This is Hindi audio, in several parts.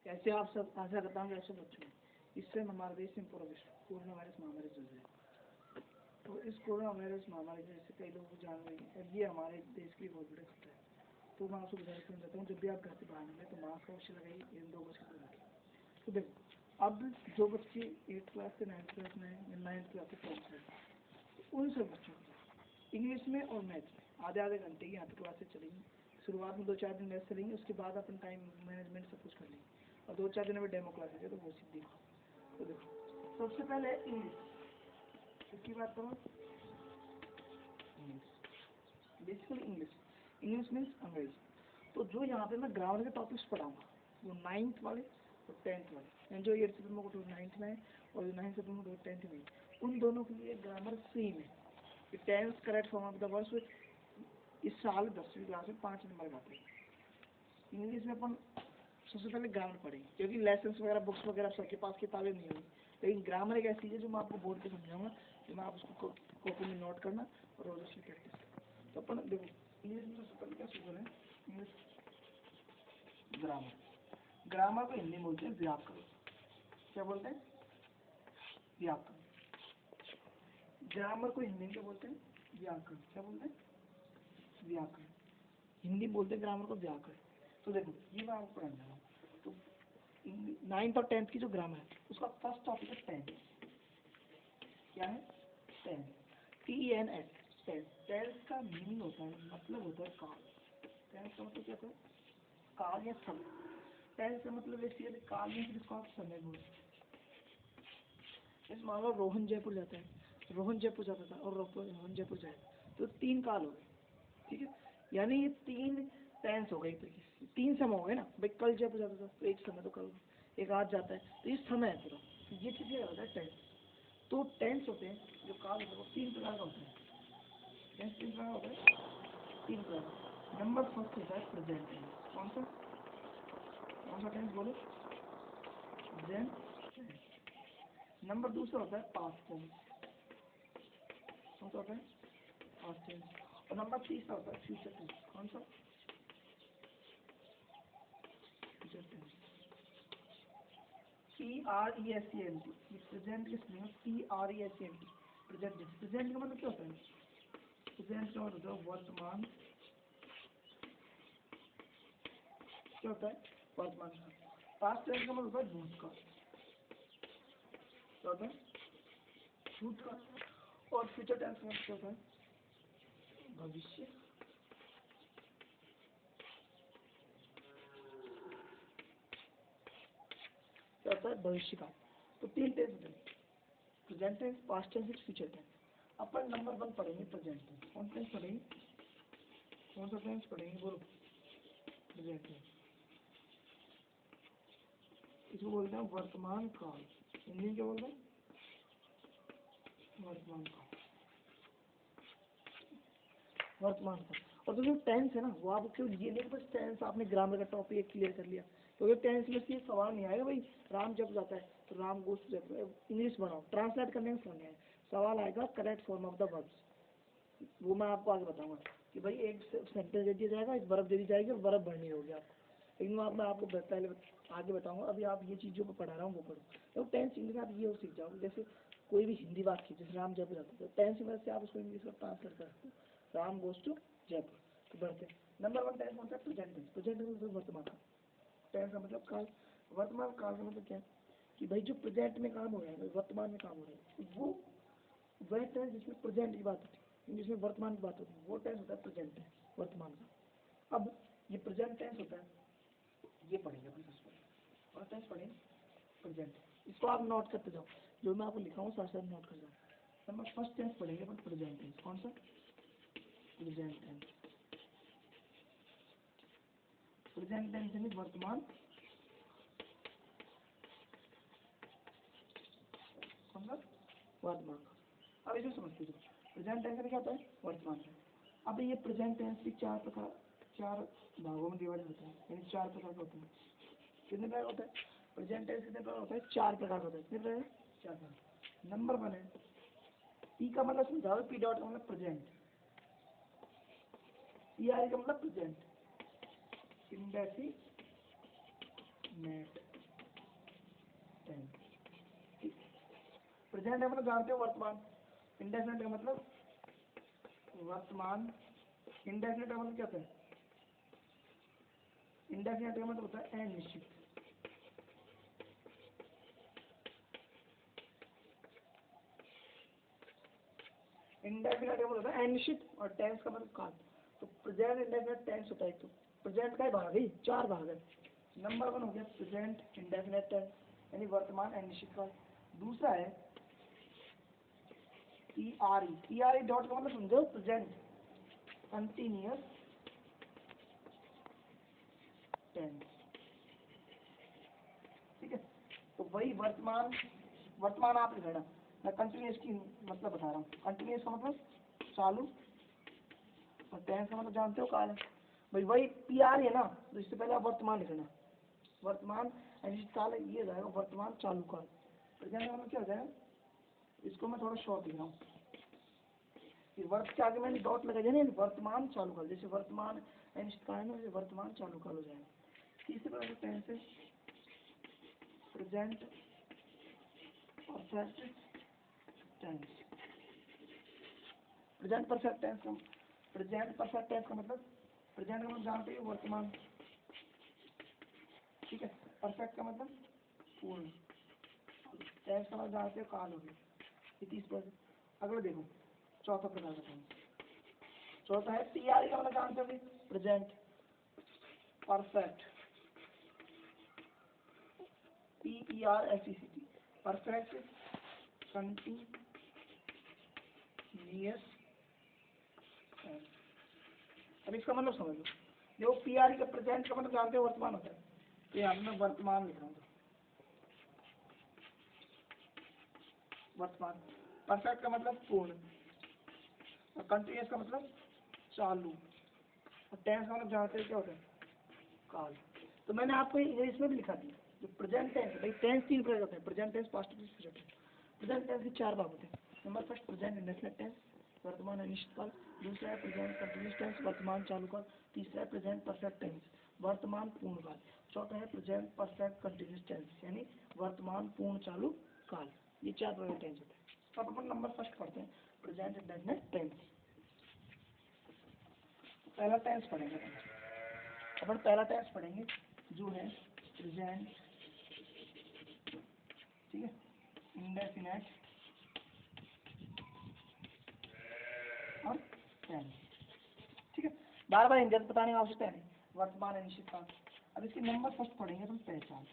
कैसे आप सब आशा करता हूँ ऐसे बच्चों में इससे हमारे देश में पूरा विश्व कोरोना वायरस महामारी चल रही है। तो इस कोरोना वायरस महामारी जैसे कई लोग जान रहे हैं, ये हमारे देश के लिए बहुत बड़े खतरा है। तो मैं आपको गुजारिश करना चाहता हूँ, जब भी आप घर से बाहर निकले तो मास्क अवश्य लगाइए, 2 गज की दूरी रखें। तो देखो, अब जो बच्चे 8th क्लास से 9th क्लास में या 9th क्लास से 10th में, उन सब बच्चों को इंग्लिश में और मैथ में आधे घंटे की यहाँ पर क्लासेस चलेंगी। शुरुआत में 2-4 दिन मैथ चलेंगे, उसके बाद अपन टाइम मैनेजमेंट सब कुछ कर लेंगे और 2-4 दिन में डेमो क्लासेस है तो वो सीख देखो। तो देखो, सबसे पहले इंग्लिश, किसकी बात करो? इंग्लिश, बेसिकली इंग्लिश मीन्स अंग्रेजी। तो जो यहाँ पे मैं ग्रामर के टॉपिक्स पढ़ाऊंगा वो 9th वाले और 10th वाले, एंड जो 8th सितंबर को 9th में है और जो 9th सितंबर को 10th में, उन दोनों के लिए ग्रामर सेम है। Tense correct form of the words इस साल 10वीं क्लास में 5 नंबर आते हैं। इंग्लिश में अपन सबसे पहले ग्रामर पढ़ेंगे, क्योंकि लेसन वगैरह बुक्स वगैरह सबके पास किताबें नहीं होंगी, लेकिन ग्रामर एक ऐसी चीज़ है जो मैं आपको बोर्ड पे समझाऊंगा, जो मैं आप उसको कॉपी में नोट करना और रोज उसकी प्रैक्टिस करना। तो अपन देखो, इंग्लिश में सबसे पहले क्या सीखना है? इंग्लिश ग्रामर को हिंदी बोलते हैं व्याकरण। क्या बोलते हैं? व्याकरण। ग्रामर को हिंदी में क्या बोलते हैं? व्याकरण। क्या बोलते हैं? व्याकरण। हिंदी बोलते हैं ग्रामर को व्याकरण। तो देखो, ये मैं आपको पढ़ाने जा रहा हूँ। तो 9th और 10th की जो ग्रामर है उसका फर्स्ट टॉपिक है टेंस। क्या है? Tense, TENS। टेंस का मीनिंग होता है, मतलब होता है काल। टेंस का मतलब क्या होता है? काल या समय। टेंस का मतलब बेसिकली काल में जिसको आप समय बोलते हैं। इस मान लो रोहन जयपुर जाता है, रोहन जयपुर जाता था और रोहन जयपुर जाएगा, तो 3 काल हो गए। ठीक है, यानी ये 3 टेंस हो गई, तरीके से 3 समय हो गए ना भाई। कल जयपुर जाता था तो एक समय, तो कल एक आज जाता है तो ये समय है पूरा। तो ये चीज़ होता है टेंस। तो टेंस होते हैं जो काल होता है वो 3 प्रकार का होता है। टेंस 3 प्रकार होता है, 3 प्रकार। नंबर फर्स्ट होता है प्रेजेंट टेंस। कौन सा टेंस बोलो? Present tense. नंबर दूसरा होता है पास्ट टेंस। कौन सा होता है? Past tense. और नंबर तीसरा होता है फ्यूचर टेंस। कौन सा? Future tense. PRESENT, ये प्रेजेंट किस में? PRESEंट, प्रेजेंट। प्रेजेंट का मतलब क्या होता है? प्रेजेंट का मतलब होता है वर्तमान। क्या होता है? वर्तमान काल। पास्ट टेंस का मतलब होता है भूतकाल। क्या होता है? भूतकाल। और फ्यूचर टेंस का मतलब क्या होता है? भविष्य। क्या होता है? भविष्य काल। तो 3 टेंस होते हैं, present tense, past tense, future tense. अपन नंबर 1 पढ़ेंगे प्रेजेंट टेंस। कौन टेंस पढ़ेंगे? कौन सा टेंस पढ़ेंगे बोलो? Present tense. इसको बोलते हैं वर्तमान काल। हिंदी में क्या बोलते हैं? वर्तमान काल। वर्तमान काल। और तो जो टेंस है ना, वो आप क्यों ये नहीं बस टेंस आपने ग्रामर का टॉपिक क्लियर कर लिया, क्योंकि टेंस में से सवाल नहीं आएगा भाई राम जब जाता है तो राम गोस जब। इंग्लिश बनाओ, ट्रांसलेट करने में नहीं आएगा, सवाल आएगा correct form of the verbs. वो मैं आपको आगे बताऊंगा कि भाई एक सेंटेंस दे दिया जाएगा, एक वर्ब दे दी जाएगी और वर्ब भरनी होगी आपको। लेकिन मैं आपको पहले आगे बताऊंगा। अभी आप ये चीज़ जो मैं पढ़ा रहा हूँ वो पढ़ो। तो टेंस इंग्लिश आप ये सीख जाओगे, जैसे कोई भी हिंदी वाक्य जैसे राम जयपुर जाता है तो टेंस में से आप उसको इंग्लिश में ट्रांसलेट कर सकते हो, राम गोस टू जयपुर। तो बढ़ते हैं। नंबर 1 टेंस होता है प्रेजेंट टेंस। प्रेजेंट टेंस मतलब वर्तमान काल। टेंस का मतलब काल। वर्तमान काल का मतलब क्या है कि भाई जो प्रेजेंट में काम हो रहा है, वर्तमान में काम हो रहा है, वो वह टेंस जिसमें प्रेजेंट की बात होती है, जिसमें वर्तमान की बात होती है, वो टेंस होता है प्रेजेंट टेंस, वर्तमान का। अब ये प्रेजेंट टेंस होता है, ये पढ़ेंगे अपन सबसे पहले। और टेंस पढ़ेंगे प्रेजेंट। इसको आप नोट करते जाओ, जो मैं आपको लिखा हूँ साथ साथ नोट कर जाओ। नंबर फर्स्ट टेंस पढ़ेंगे अपन प्रेजेंट टेंस। कौन सा? Present tense. प्रेजेंट टेंस यानी वर्तमान। कौन सा? वर्तमान। अब इसे समझते जाओ, प्रेजेंट टेंस क्या होता है? वर्तमान टेंस। अब ये प्रेजेंट टेंस भी 4 भागों में डिवाइड होता है, यानी 4 प्रकार का होता है। कितने प्रकार होता है? प्रेजेंट टेंस कितने प्रकार होता है? 4 प्रकार होता है। कितने प्रकार? 4 प्रकार। नंबर 1 है पी का मतलब समझाओ। पी डॉट का मतलब प्रेजेंट। PI का मतलब प्रेजेंट, इंडेफिनेट। टेंस। प्रेजेंट है मतलब जानते हो वर्तमान, इंडेफिनिट का मतलब वर्तमान, इंडेफिनिट का मतलब क्या होता है, इंडेफिनिट का मतलब होता है अनिश्चित। इंडेफिनिट का मतलब होता है अनिश्चित और टेंस का मतलब काल। तो प्रेजेंट इंडेफिनिट टेंस होता है। तो प्रेजेंट का ही भाग है, 4 भाग है। नंबर 1 हो गया प्रेजेंट इंडेफिनिट टेंस यानी वर्तमान अनिश्चित काल। दूसरा है PRE डॉट का मतलब समझो प्रेजेंट कंटिन्यूअस टेंस, ठीक है। तो वही वर्तमान, वर्तमान आप लिख लेना, मैं कंटिन्यूअस की मतलब बता रहा हूँ। कंटिन्यूअस का मतलब चालू और टेंस का मतलब जानते हो काल है भाई, वही PR है ना, तो इससे पहले आप वर्तमान लिखना, वर्तमान अनिश्चित काल है, ये जाएगा वर्तमान चालू काल। प्रेजेंट का मतलब क्या हो जाएगा, इसको मैं थोड़ा शॉर्ट लिख रहा हूँ, वर्त के आगे मैंने डॉट लगा दिया ना, वर्तमान चालू काल, जैसे वर्तमान अनिश्चित काल है ना, वैसे वर्तमान चालू काल हो जाएगा। तीसरे प्रकार का टेंस है present perfect tense. Present perfect tense का, प्रेजेंट परफेक्ट टेंस का मतलब, प्रेजेंट का मतलब जानते हो वर्तमान, ठीक है। परफेक्ट का मतलब पूर्ण, टेंस का मतलब जानते हो काल हो गया। ये 30%। अगला देखो चौथा प्रकार का टेंस, चौथा है PRE का मतलब जानते हो present perfect, PERFECT, perfect continuous tense. अब इसका मतलब समझ लो, जो PRE का प्रेजेंट का मतलब जानते हो वर्तमान होता है, तो यहाँ मैं वर्तमान लिख रहा हूँ, वर्तमान। परफेक्ट का मतलब पूर्ण और कंटिन्यूअस का मतलब चालू और टेंस का मतलब जानते हो क्या होता है, काल। तो मैंने आपको इंग्लिश में भी लिखा दिया, जो प्रेजेंट टेंस है भाई, टेंस 3 प्रकार होते हैं, present tense, past tense, future tense. Present tense के 4 भाग होते हैं। Number first present indefinite tense, वर्तमान अनिश्चित काल। दूसरा है प्रेजेंट कंटिन्यूअस टेंस, वर्तमान चालू काल। तीसरा है प्रेजेंट परफेक्ट टेंस, वर्तमान पूर्ण काल। चौथा है प्रेजेंट परफेक्ट कंटिन्यूअस टेंस यानी वर्तमान पूर्ण चालू काल। ये 4 प्रकार के टेंस होते हैं। अब अपन नंबर फर्स्ट पढ़ते हैं, प्रेजेंट इंडेफिनिट टेंस। पहला टेंस पढ़ेंगे अपन, पहला टेंस पढ़ेंगे जो है प्रेजेंट, ठीक है, इंडेफिनिट और टेंस, ठीक है। बार बार इंडेफिनिट बताने की आवश्यकता नहीं, वर्तमान अनिश्चित काल। अब इसके नंबर फर्स्ट पढ़ेंगे तो पहचान,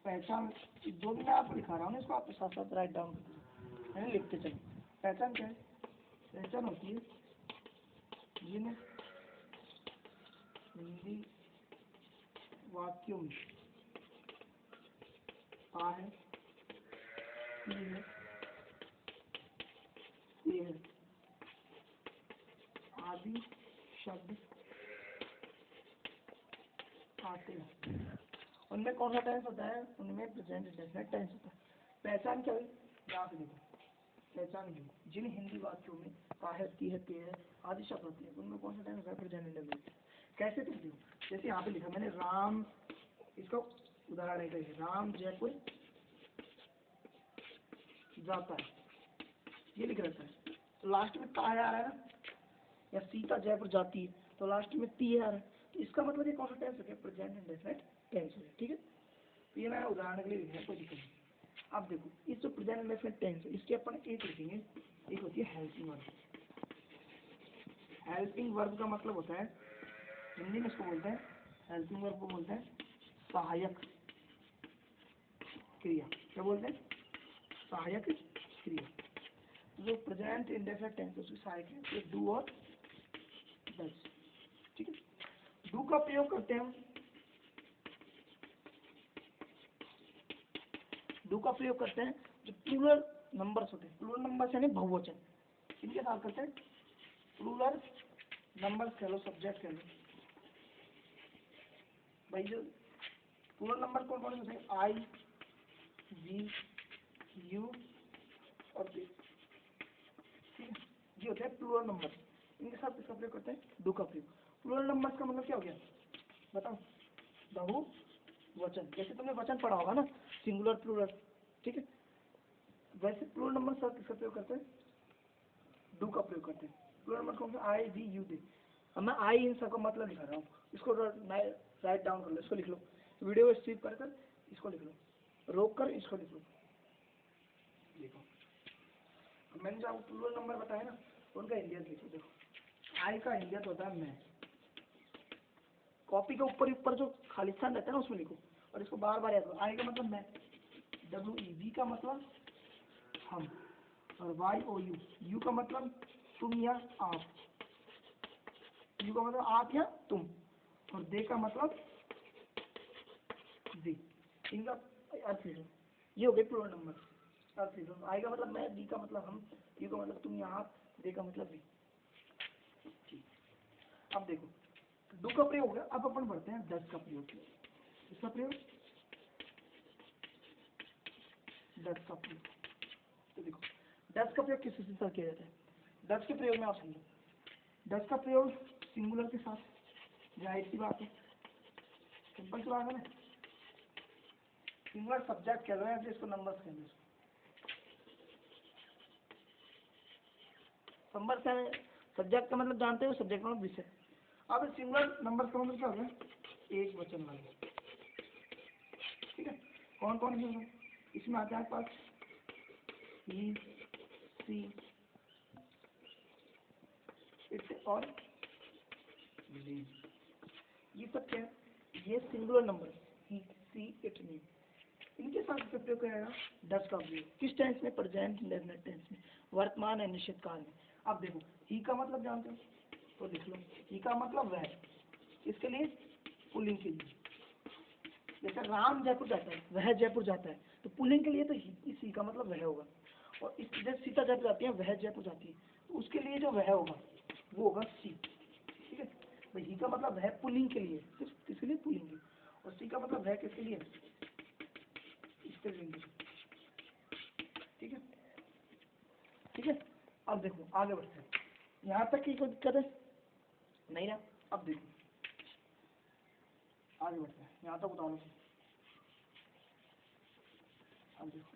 पहचान जो भी मैं आपको लिखा रहा हूँ ना, इसको आप साथ साथ राइट डाउन करते हैं, लिखते चलो। पहचान क्या है, पहचान होती है जिन हिंदी वाक्यों में आ है, ये है आदि शब्द आते हैं, उनमें कौन सा टेंस होता है, उनमें प्रेजेंट इंडेफिनिट टेंस होता है। पहचान क्या हुई, यहाँ पे देखो, पहचान हुई जिन हिंदी वाक्यों में है, ती है, ते है आदि शब्द होते हैं, उनमें कौन सा टेंस होता है, प्रेजेंट इंडेफिनिट। कैसे तुम देखो, जैसे यहाँ पे लिखा मैंने राम, इसका उदाहरण है, राम जयपुर जाता है, ये लिख रहता है, तो लास्ट में ता आ रहा है ना, या सीता जयपुर जाती है, तो लास्ट में ती आ रहा है, तो इसका मतलब ये कौन सा टेंस हो गया, प्रेजेंट इंडेफिनिट टेंस हो गया, ठीक है। तो ये मैं उदाहरण के लिए लिखा है, कोई दिक्कत नहीं। अब देखो इस जो प्रेजेंट इंडेफिनिट टेंस है, इसके अपन एक लिखेंगे, एक होती है हेल्पिंग वर्ब। हेल्पिंग वर्ब का मतलब होता है, हिंदी में इसको बोलते हैं, हेल्पिंग वर्ब को बोलते हैं सहायक क्रिया। क्या बोलते हैं, सहायक क्रिया। जो प्रेजेंट इंडेफिनिट टेंस है उसकी सहायक है डू और डज, ठीक है। डू का प्रयोग करते हैं हम, डू का प्रयोग करते हैं जो प्लूरल नंबर्स होते हैं, प्लूरल नंबर्स यानी बहुवचन, इनके साथ करते हैं। प्लूरल नंबर्स कह लो, सब्जेक्ट कह लो भाई, जो प्लूरल नंबर कौन कौन से होते हैं, आई, वी, यू और वी, ठीक है, ये होते हैं प्लूरल नंबर। इनके साथ किसका प्रयोग करते हैं, डू का प्रयोग। प्लूरल नंबर्स का मतलब क्या हो गया बताओ, बहु वचन, जैसे तुमने वचन पढ़ा होगा ना, सिंगुलर प्लूरल, ठीक है, वैसे प्लूरल नंबर सब किसका प्रयोग करते हैं, डू का प्रयोग करते हैं। प्लूरल नंबर कौन सा, आई वी यू दे। अब मैं आई इन सबका मतलब लिखा रहा हूँ, इसको राइट डाउन कर लो, इसको लिख लो, वीडियो स्किप कर कर इसको लिख लो, रोक कर इसको लिख लो। देखो मैंने जो आपको प्लूरल नंबर बताया ना, उनका इंडियन लिखो। देखो आई का इंडियन होता है मैं, कॉपी के ऊपर ऊपर जो खाली स्थान रहता है ना उसमें लिखो, और इसको बार बार याद करो। आई का मतलब मैं, डब्ल्यू ई, वी का मतलब हम, और वाई ओ यू, यू का मतलब तुम या आप, यू का मतलब आप या तुम, और दे का मतलब जी। इनका अर्थ लिखो, ये हो गए प्लूरल नंबर अर्थ लिखो। आई का मतलब मैं, वी का मतलब हम, यू का मतलब तुम या आप, दे का मतलब भी। अब देखो डू का प्रयोग हो गया, अब अपन बढ़ते हैं डज का प्रयोग। इसका प्रयोग, डज का प्रयोग, तो देखो डज का प्रयोग किस साथ किया जाता है, डज के प्रयोग में आप समझो, डज का प्रयोग सिंगुलर के साथ, जाहिर सी बात है, सिंपल सी बात है ना, सिंगुलर सब्जेक्ट कह रहे हैं, इसको नंबर्स कह रहे हैं, नंबर का सब्जेक्ट का मतलब जानते हो, सब्जेक्ट का मतलब विषय। अब सिंगुलर नंबर का मतलब क्या हो गया, एक वचन वाले, ठीक है। कौन कौन से इसमें आता है पास, ही, सी, इट और वी, ये सब क्या है, ये singular number, he, she, it, we, इनके साथ इसका प्रयोग करेगा डज का प्रयोग। किस टेंस में, प्रेजेंट इंडेफिनिट टेंस में, वर्तमान या निश्चित काल में। अब देखो ही का मतलब जानते हो, तो लिख लो, ही का मतलब वह, इसके लिए पुल्लिंग के लिए, जैसे राम जयपुर जाता है, वह जयपुर जाता है, तो पुल्लिंग के लिए तो ही का मतलब वह होगा, और इस जैसे सीता जयपुर जाती है, वह जयपुर जाती है, तो उसके लिए जो वह होगा वो होगा सी, ठीक है। भाई ही का मतलब वह पुल्लिंग के लिए, किसके लिए, पुल्लिंग के, और सी का मतलब वह किसके लिए, स्त्रीलिंग के, ठीक है, ठीक है। अब देखो आगे बढ़ते हैं, यहाँ तक की कोई दिक्कत है नहीं ना। अब देखो आगे बढ़ते हैं, यहाँ तक बता लो। अब देखो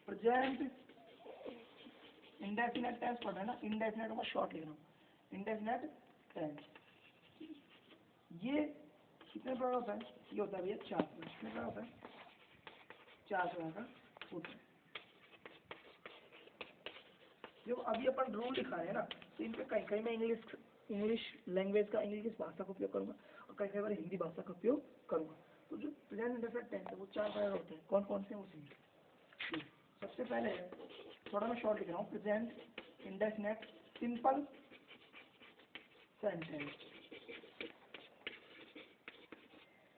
प्रेजेंट इंडेफिनेट टेंस पढ़ा है ना, इंडेफिनेट में शॉर्ट लिख रहा हूँ, इंडेफिनेट टेंस, ये कितने प्रकार होता है, ये होता है भैया 4 प्रकार। कितने प्रकार होता है, 4 प्रकार का होता है। जो अभी अपन रूल दिखा रहे हैं ना, तो इनके कहीं कहीं मैं इंग्लिश लैंग्वेज का, इंग्लिश भाषा का उपयोग करूंगा, और कई कई बार हिंदी भाषा का उपयोग करूंगा। तो जो प्रेजेंट इंडेफिनिट टेंस है वो 4 प्रकार होते हैं। कौन कौन से हैं वो समझिए। सबसे पहले है, थोड़ा मैं शॉर्ट लिख रहा हूँ, प्रेजेंट इंडेफिनिट सिंपल सेंटेंस।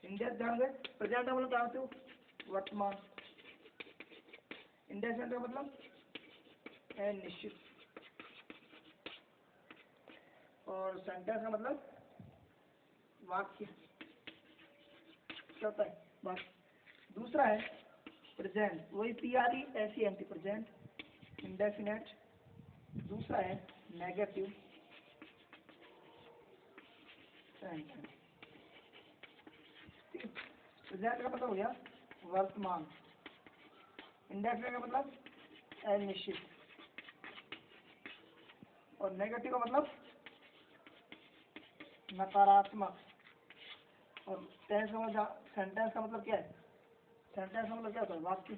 इंडेफ ध्यान दें, प्रेजेंट का मतलब जानते हो वर्तमान, इंडेफिनिट का मतलब है निश्चित, और सेंटेंस का मतलब वाक्य, क्या होता है वाक्य। दूसरा है प्रेजेंट, वही PRESENT, प्रेजेंट इंडेफिनेट। दूसरा है नेगेटिव सेंटेंस, ठीक है। प्रेजेंट का मतलब हो गया वर्तमान, इंडेफिनेट का मतलब अनिश्चित, और नेगेटिव का मतलब नकारात्मक, और टेंस का मतलब, सेंटेंस का मतलब क्या है, सेंटेंस का मतलब क्या होता है वाक्य।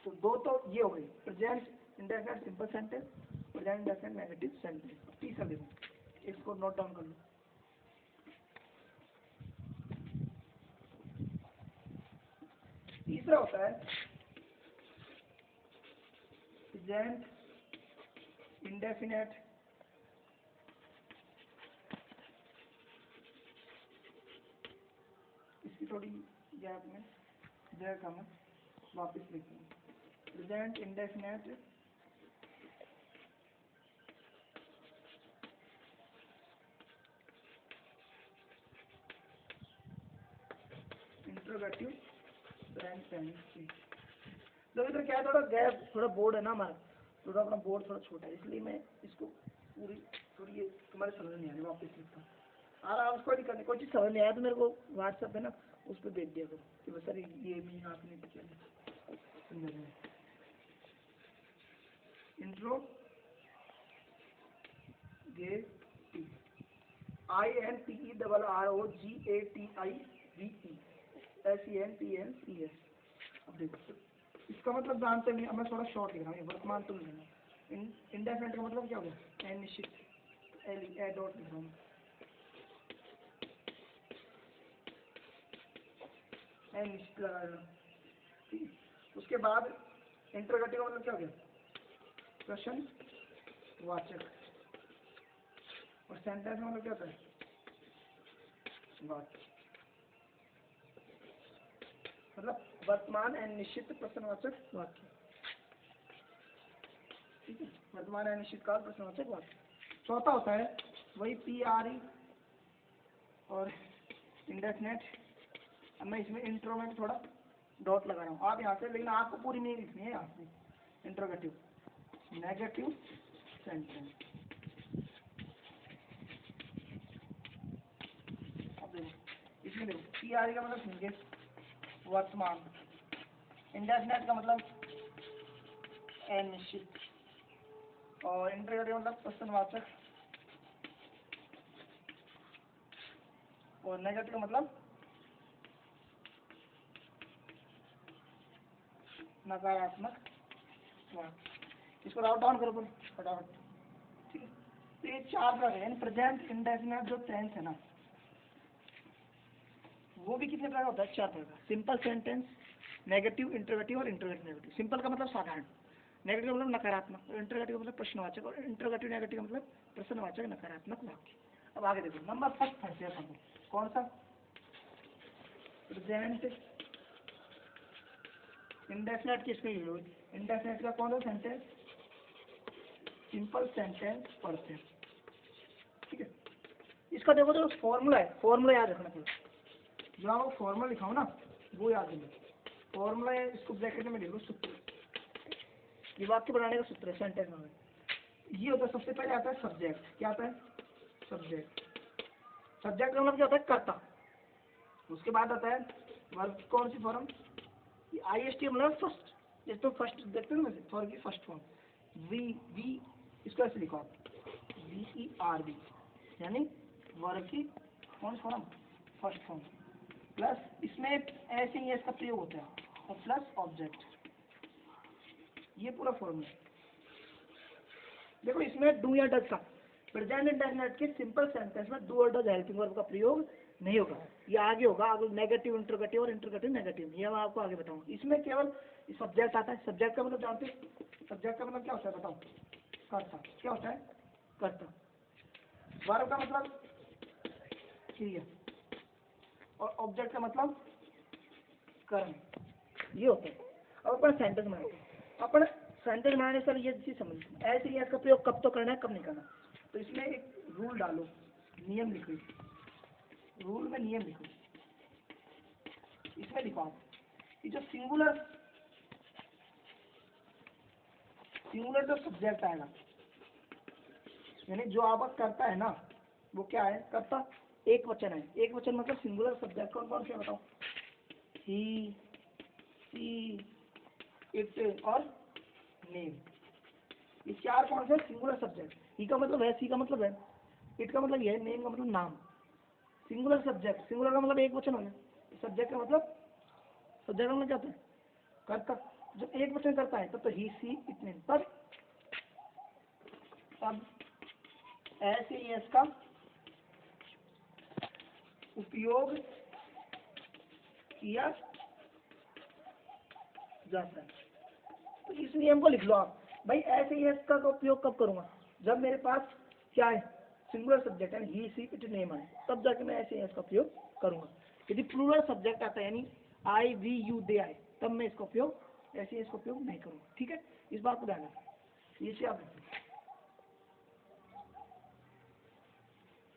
तो दो तो ये हो गई, present indefinite simple sentence, present indefinite negative sentence. तीसरा देखो, इसको नोट डाउन कर लो, तीसरा होता है प्रेजेंट इंडेफिनिट इसकी थोड़ी गैप में जगह कम है, वापस लिखते हैं, प्रेजेंट इंडेफिनिट इंट्रोगेटिव सेंटेंस। तो इधर क्या है, थोड़ा गैप, थोड़ा बोर्ड है ना हमारा, थोड़ा अपना बोर्ड थोड़ा छोटा है, इसलिए मैं इसको पूरी थोड़ी ये तुम्हारे समझ नहीं आ रही, वापस लिखता हूँ। आराम से, कोई दिक्कत नहीं, कोई चीज़ समझ नहीं आया तो मेरे को व्हाट्सएप पे ना उस पर भेज दिया करो कि बस सर ये मीन आपने किया। इंट्रो गे INTERROGATIVE अब देखो इसका मतलब जानते नहीं, अब मैं थोड़ा शॉर्ट लिख रहा हूँ, वर्तमान तुम लेना। इंडेफिनिट का मतलब क्या हो गया, अनिश्चित, ए डॉट लिख रहा हूँ, अनिश्चित लगा रहा हूँ, ठीक है। उसके बाद इंटरोगेटिव का मतलब क्या हो गया, प्रश्नवाचक, और सेंटेंस का मतलब क्या होता है, वाक्य, मतलब वर्तमान अनिश्चित प्रश्नवाचक वाक्य, ठीक है, वर्तमान अनिश्चित काल प्रश्नवाचक वाक्य। चौथा होता है वही PRE और इंडेफिनेट। अब मैं इसमें इंट्रो में थोड़ा डॉट लगा रहा हूँ, आप यहाँ से, लेकिन आपको पूरी मीनिंग लिखनी है यहाँ से। Interrogative, negative sentence. अब देखो इसमें देखो PRE का मतलब सुनिए वर्तमान, इंडेफिनेट का मतलब अनिश्चित, और इंटरोगेटिव मतलब प्रश्नवाचक, और नेगेटिव का मतलब नकारात्मक वाक्य। इसको राउट डाउन करो फटाफट, ठीक है। तो ये चार प्रकार है, यानी प्रेजेंट इंडेफिनिट जो टेंस है ना, वो भी कितने प्रकार होता है, चार प्रकार। सिंपल सेंटेंस, नेगेटिव, इंटरोगेटिव और इंटरोगेटिव नेगेटिव। सिंपल का मतलब साधारण, नेगेटिव का मतलब नकारात्मक, और इंटरोगेटिव का मतलब प्रश्नवाचक, और इंटरोगेटिव नेगेटिव का मतलब प्रश्नवाचक नकारात्मक वाक्य। अब आगे देखो, नंबर फर्स्ट है कौन सा, प्रेजेंट इंडेफिनिट की इसमें इंडेफिनिट का कौन सा सेंटेंस, सिंपल सेंटेंस पढ़ते हैं, ठीक है। इसका देखो जो फॉर्मूला है, फॉर्मूला याद रखना पड़ेगा, जो आपको फॉर्मूला लिखाऊं ना वो याद रखना। फॉर्मूला है, इसको ब्रैकेट में लिख लो, सूत्र, ये वाक्य बनाने का सूत्र है सेंटेंस में। ये होता है, सबसे पहले आता है सब्जेक्ट, क्या आता है, सब्जेक्ट। सब्जेक्ट का मतलब क्या होता है, कर्ता। उसके बाद आता है वर्ब, कौन सी फॉर्म, IST मतलब फर्स्ट, ये तो फर्स्ट देखते हैं ना फॉर की फर्स्ट फॉर्म, वी इसको ऐसे लिखो आप, VERB, यानी वर्ब की कौन सी फॉर्म, फर्स्ट फॉर्म, प्लस इसमें ऐसे ही इसका प्रयोग होता है, और प्लस ऑब्जेक्ट, ये पूरा फॉर्मूला। देखो इसमें डू या डज का, प्रेजेंट इंडेफिनिट के सिंपल सेंटेंस में डू और डज हेल्पिंग वर्ब का प्रयोग नहीं होगा, ये आगे होगा, आगे नेगेटिव इंटरोगेटिव और इंटरोगेटिव नेगेटिव, ये मैं आपको आगे बताऊंगा। इसमें केवल सब्जेक्ट आता है, सब्जेक्ट का मतलब जानते हैं, सब्जेक्ट का मतलब क्या होता है बताओ, कर्ता, क्या होता है, कर्ता। वर्ब का मतलब क्रिया, और ऑब्जेक्ट का मतलब कर्म, ये होता है। अब अपन सेंटेंस बनाते हैं, अपन सेंटेंस बनाने सर ये चीज समझ, ऐसे ही इसका प्रयोग कब तो करना है कब नहीं करना, तो इसमें एक रूल डालो, नियम लिखो, रूल में नियम लिखो, इसमें लिखो आप कि जो सिंगुलर जो सब्जेक्ट आएगा, यानी जो आपका करता है ना, वो क्या है, करता एक वचन है। एक वचन मतलब सिंगुलर सब्जेक्ट कौन कौन से बताओ, ही, सी, इट और नेम, ये चार कौन से सिंगुलर सब्जेक्ट। ही का मतलब है, सी का मतलब है, इट का मतलब ये है, नेम का मतलब नाम। सिंगुलर सब्जेक्ट, सिंगुलर का मतलब एक वचन हो गया, सब्जेक्ट का मतलब, सब्जेक्ट का मतलब क्या होता है, करता। जब एक वचन करता है तब तो ही, सी, इट, नेम। तब ऐसे ही इसका उपयोग किया जाता है। तो इस नियम को लिख लो आप भाई, ऐसे ही इसका उपयोग कब करूंगा, जब मेरे पास क्या है, सिंगुलर सब्जेक्ट है, ही, सी, इट, नेम है, तब जाके मैं ऐसे ही इसका उपयोग करूंगा। यदि प्लूरल सब्जेक्ट आता है, यानी आई, वी, यू, दे आए, तब मैं इसका उपयोग, ऐसे ही इसका उपयोग नहीं करूंगा, ठीक है। इस बात को ध्यान रखें, इसे आप रखें।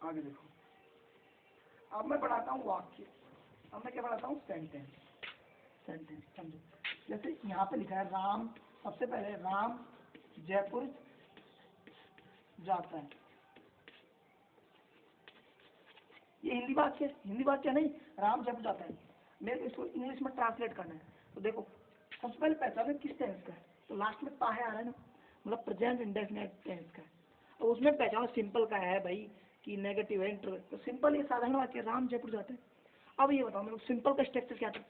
आगे देखो, अब मैं पढ़ाता हूँ वाक्य, अब मैं क्या पढ़ाता हूँ, सेंटेंस। सेंटेंस समझो, जैसे यहाँ पे लिखा है राम, सबसे पहले राम जयपुर जाता है, ये हिंदी वाक्य नहीं, राम जयपुर जाता है, मेरे को इसको इंग्लिश में ट्रांसलेट करना है। तो देखो सबसे पहले पहचानो किस टेंस का है, तो लास्ट में ता है आ रहा है ना, मतलब प्रेजेंट इंडेफिनिट टेंस का है। और उसमें पहचानो सिंपल का है भाई कि नेगेटिव है, तो सिंपल ये साधारण वाक्य राम जयपुर जाते हैं। अब ये बताओ मेरे को सिंपल का स्ट्रक्चर क्या था,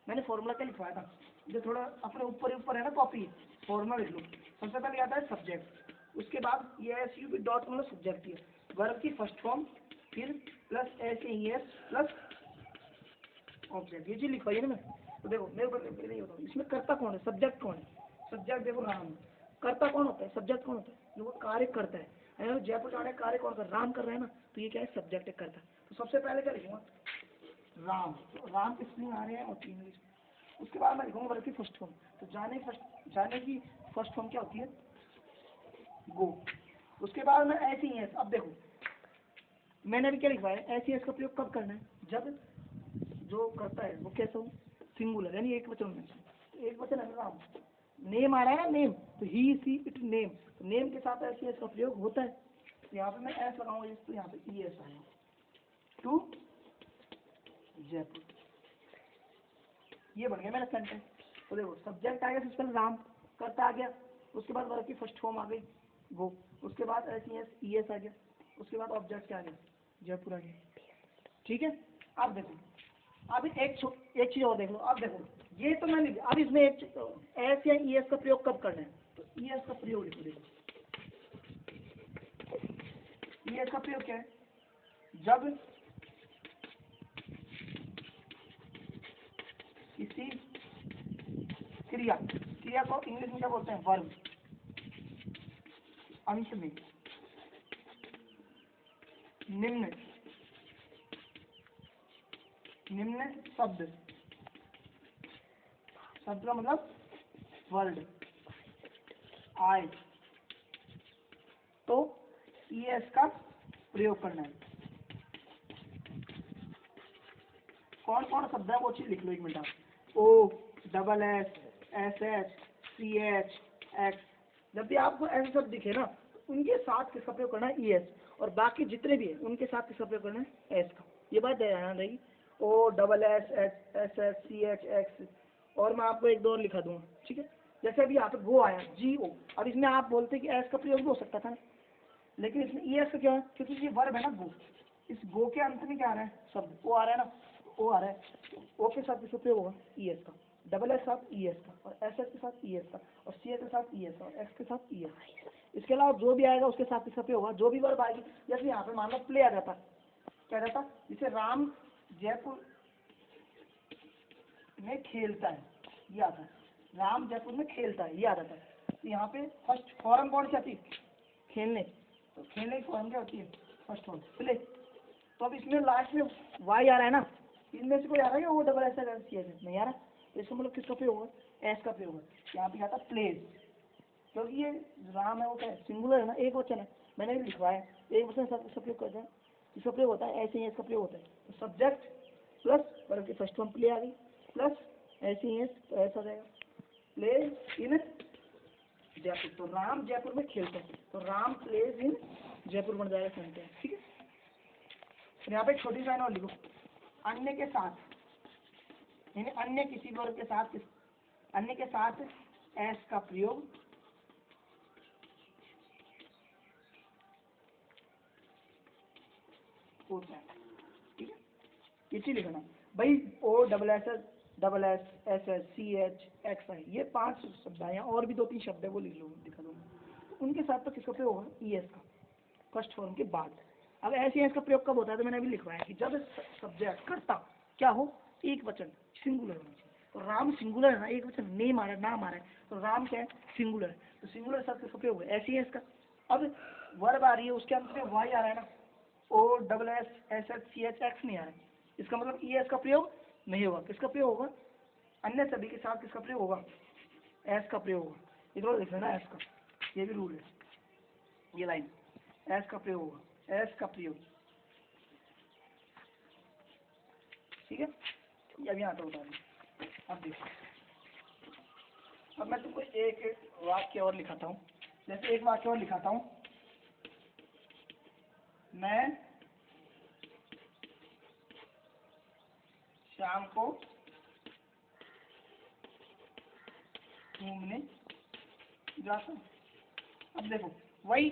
मैंने फॉर्मूला क्या लिखवाया था, जो थोड़ा अपने ऊपर है ना कॉपी, फॉर्मूला लिख लो। सबसे पहले आता है सब्जेक्ट, उसके बाद ये एस यू बी डॉट मतलब सब्जेक्ट है, वर्ब की फर्स्ट फॉर्म, फिर plus S E S plus object, ये चीज लिखवाई है ना मैं। तो देखो मेरे को नहीं होता इसमें कर्ता कौन है, सब्जेक्ट कौन है, सब्जेक्ट देखो राम है। कर्ता कौन होता है, सब्जेक्ट कौन होता है, जो वो कार्य करता है। अगर जयपुर जाने का कार्य कौन कर, राम कर रहा है ना, तो ये क्या है, सब्जेक्ट है, करता। तो सबसे पहले क्या लिखूंगा, राम। तो राम की स्पेलिंग आ रही है और इंग्लिश। उसके बाद मैं लिखूंगा वर्ब की फर्स्ट फॉर्म। तो जाने की फर्स्ट फॉर्म क्या होती है, गो। उसके बाद मैं ऐसे ही है, अब देखो मैंने अभी क्या लिखवाया है, ऐसी एस का प्रयोग कब करना है, जब जो करता है वो कैसा हो, सिंगुलर यानी एक वचन में। तो एक वचन है ना राम, नेम आ रहा है ना, नेम, तो ही सी इट नेम, तो नेम के साथ ऐसी एस का प्रयोग होता है। तो यहाँ पे मैं एस लगाऊंगा, तो यहाँ पे ई एस आएगा, टू जयपुर, ये बन गया मेरा सेंटेंस। तो देखो सब्जेक्ट आ गया, सबसे पहले राम, करता आ गया, उसके बाद वर्ब की फर्स्ट फॉर्म आ गई वो, उसके बाद ऐसी एस ई एस आ गया, उसके बाद ऑब्जेक्ट क्या आ गया, जयपुर आ गया। ठीक है, अब देखो अब एक चीज और देख लो। अब देखो ये तो मैंने, अब इसमें एक एस या ई एस का प्रयोग कब करना है, तो ई एस का प्रयोग लिखो। देखो ई एस का प्रयोग क्या है, जब किसी क्रिया को इंग्लिश में क्या बोलते हैं, वर्ब, अंत में निम्न शब्द का मतलब वर्ड आए, तो ई एस का प्रयोग करना है। कौन कौन शब्द है वो चीज लिख लो एक मिनट आप, O double S S H C H X, जब भी आपको ऐसे शब्द दिखे ना, तो उनके साथ किसका प्रयोग करना है, ई एस, और बाकी जितने भी है उनके साथ किसका प्रयोग करना है, एस का। ये बात ध्यान रहेगी, O double S S H C H X. और मैं आपको एक दो और लिखा दूंगा, ठीक है। जैसे अभी यहाँ पे गो आया, जी ओ, अब इसमें आप बोलते कि एस का प्रयोग भी हो सकता था ना, लेकिन इसमें ई एस का क्या है, क्योंकि ये वर्ब है ना गो, इस गो के अंत में क्या आ रहा है, शब्द ओ आ रहा है ना, ओ आ रहा है, ओ के साथ किसका प्रयोग होगा, ई एस का, डबल एस के साथ ई एस का, और एस एच के साथ ई एस का, और सी एच के साथ ई एस का, और एक्स के साथ ई एस। इसके अलावा जो भी आएगा उसके साथ किसका प्रयोग होगा, जो भी वर्ब आएगी। जैसे यहाँ पे मान लो प्ले आ जाता, क्या रहता, जिसे राम जयपुर में खेलता है, ये आता है, राम जयपुर में खेलता है, ये आ जाता है। तो यहाँ पे फर्स्ट फॉर्म कौन सी आती है, खेलने, तो खेलने की फॉर्म क्या होती है, फर्स्ट फॉर्म प्ले। तो अब इसमें लास्ट में वाई आ रहा है ना, इनमें से कोई आ रहा है, वो डबल एस नहीं आ रहा, तो इसका मतलब किसका प्रयोग होगा, एस का प्रयोग होगा। यहाँ पे आता प्लेज, क्योंकि ये राम है वो क्या है, सिंगुलर है ना, एक वचन है, मैंने भी लिखवाया है, एक वचन इसका प्रयोग करता है, इसका प्रयोग होता है, ऐसे ही इसका प्रयोग होता है। तो सब्जेक्ट प्लस वर्ब की फर्स्ट फॉर्म प्ले आ गई, प्लस ऐसे ही तो ऐसा रहेगा, प्ले इन जयपुर, तो राम जयपुर में खेलते हैं, तो राम प्लेज इन जयपुर बन जाएगा सेंटेंस, ठीक है। फिर यहाँ पे छोटी लाइन और लिखो, अन्य के साथ, यानी अन्य किसी वर्ग के साथ, अन्य के साथ एस का प्रयोग होता है, ठीक है। ये चीज लिखना भाई, O double S S S C H X I, ये 5 शब्द है, और भी 2-3 शब्द है वो लिख लो, दिखा दूंगा। तो उनके साथ तो किसका प्रयोग होगा, ई एस का, फर्स्ट फॉर्म के बाद। अब ऐसे एस का प्रयोग कब होता है, तो मैंने अभी लिखवाया कि जब सब्जेक्ट कर्ता क्या हो, एक वचन, सिंगुलर होना चाहिए। तो राम सिंगुलर है ना, एक वचन, नेम आ रहा है, नाम आ रहा है, तो राम क्या है, सिंगुलर है, तो सिंगुलर शब्द किसका प्रयोग है, ऐसी एस का। अब वर्ब आ रही है, उसके अंत में वाई आ रहा है ना, O double S S H C H X नहीं आ रहा है, इसका मतलब ई एस का प्रयोग नहीं होगा, किसका प्रयोग होगा, अन्य सभी के साथ किसका प्रयोग होगा, एस का प्रयोग होगा। इधर लिख लेना एस का, ये भी रूल है, ये लाइन एस का प्रयोग होगा, एस का प्रयोग, ठीक है। अब यहाँ तो बता दें, अब देखो, अब मैं तुमको एक वाक्य और लिखाता हूँ, जैसे एक वाक्य और लिखाता हूँ, मैं शाम को घूमने जाता हूँ। अब देखो वही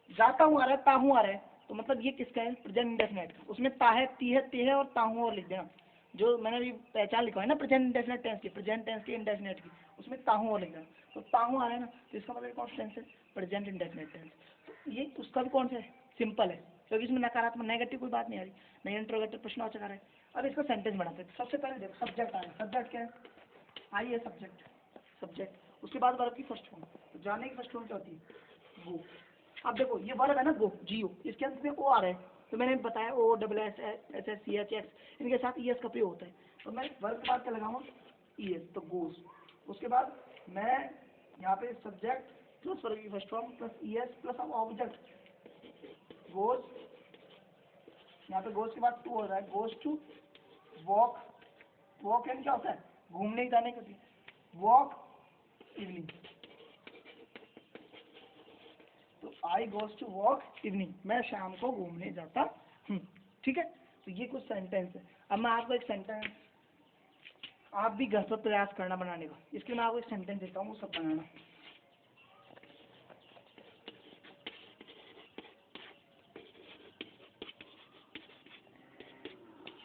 जाता हूँ आ रहा है, ता हूँ आ रहा है, तो मतलब ये किसका है, प्रेजेंट इंडेफिनिट का। उसमें ता है, ती है, ते है और ता हूँ और लिख देना। जो मैंने अभी पहचान लिखा है ना प्रेजेंट इंडेफिनिट टेंस की, प्रेजेंट टेंस की इंडेफिनिट की, उसमें ता हूँ और लिख देना। तो ता हूँ आ रहा है ना, तो इसका मतलब कौन सा टेंस है, प्रेजेंट इंडेफिनिट टेंस। तो ये उसका भी कौन सा है, सिंपल है, क्योंकि इसमें नकारात्मक नेगेटिव कोई बात नहीं आ रही, नहीं इंट्रोगेटिव प्रश्नवाचक आ रहा है। अब इसका सेंटेंस बनाते हैं। सबसे पहले देखो सब्जेक्ट आ रहा है, सब्जेक्ट क्या है, आई है सब्जेक्ट, सब्जेक्ट। उसके बाद वर्ब की फर्स्ट फॉर्म, तो जाने की फर्स्ट फॉर्म क्या होती है, गो। अब देखो ये वर्ब है ना गो, जीओ, इसके अंत में ओ आ रहा है, तो मैंने बताया O double S S S C H X, इनके साथ ई एस का प्रयोग होता है। तो मैं वर्ब के बाद क्या लगाऊंगा, ई एस, तो गोस। उसके बाद मैं यहाँ पे सब्जेक्ट प्लस वर्ब की first form plus E S plus अब ऑब्जेक्ट गोस, यहाँ पे गोस के बाद टू हो रहा है, goes to walk. Walk and क्या होता है, घूमने जाने के लिए, वॉक इवनिंग। तो आई गोज टू वॉक इवनिंग, मैं शाम को घूमने जाता हूँ। ठीक है, तो ये कुछ सेंटेंस है। अब मैं आपको एक सेंटेंस, आप भी घर पर प्रयास करना बनाने का, इसके मैं आपको एक सेंटेंस देता हूँ, वो सब बनाना।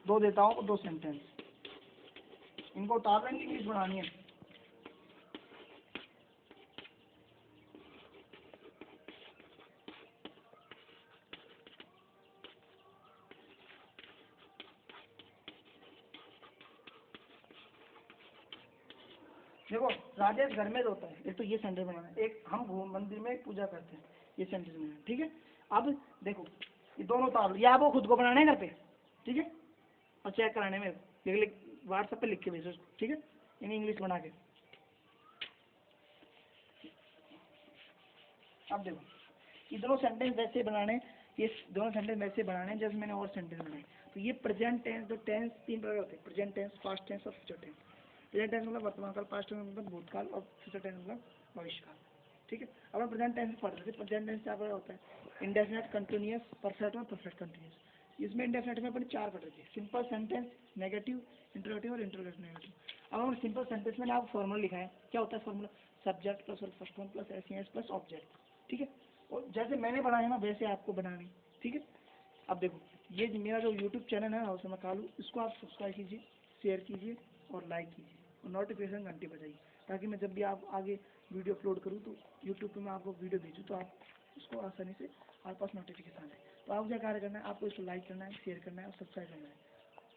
दो देता हूँ, दो सेंटेंस, इनको उतार लेंगे, इंग्लिश बनानी है। देखो राजेश घर में रोता है, एक तो ये सेंटेंस बनाना है। एक हम मंदिर में पूजा करते हैं, ये सेंटेंस बनाना है। ठीक है, अब देखो ये दोनों उतार लो, या आपको खुद को बनाना है घर पे, ठीक है, और चेक कराने में लिख व्हाट्सएप पे लिख के भेजो, ठीक है, इन इंग्लिश बना के। अब देखो ये दोनों सेंटेंस वैसे बनाने, ये दोनों सेंटेंस वैसे बनाने जैसे मैंने और सेंटेंस बनाए। तो ये प्रेजेंट टेंस, जो टेंस तीन प्रकार होते हैं, प्रेजेंट टेंस, पास्ट टेंस और फ्यूचर टेंस। प्रेजेंट टेंस मतलब वर्तमान काल, पास्ट टेंस मतलब भूतकाल, और फ्यूचर टेंस मतलब भविष्य काल। ठीक है, अब हम प्रेजेंट टेंस पढ़ रहे थे। प्रेजेंट टेंस क्या होता है, इंडेफिनिट, कंटिन्यूअस, परफेक्ट और परफेक्ट कंटिन्यूअस। इसमें इंडेफिनिट में अपन चार पढ़ रहे थे, सिंपल सेंटेंस, नेगेटिव, इंटरोगेटिव और इंटरोगेटिव नेगेटिव। अब हम सिंपल सेंटेंस में आपको फॉर्मूला लिखा है, क्या होता है formula, subject plus first form plus S S plus object. ठीक है, और जैसे मैंने बनाया ना वैसे आपको बनानी। ठीक है, अब देखो ये मेरा जो यूट्यूब चैनल है हाउस में कालू, इसको आप सब्सक्राइब कीजिए, शेयर कीजिए और लाइक कीजिए और नोटिफिकेशन घंटी बजाइए, ताकि मैं जब भी आप आगे वीडियो अपलोड करूँ तो यूट्यूब पे मैं आपको वीडियो भेजूँ तो आप उसको आसानी से आपके पास नोटिफिकेशन आए। तो आपको क्या कार्य करना है, आपको इसको लाइक करना है, शेयर करना है और सब्सक्राइब करना है,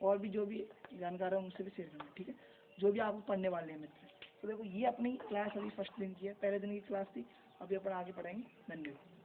और भी जो भी जानकार है उनसे भी शेयर करना है। ठीक है, जो भी आपको पढ़ने वाले हैं मित्र। तो देखो ये अपनी क्लास अभी फर्स्ट दिन की है, पहले दिन की क्लास थी, अभी अपन आगे पढ़ाएंगे। धन्यवाद।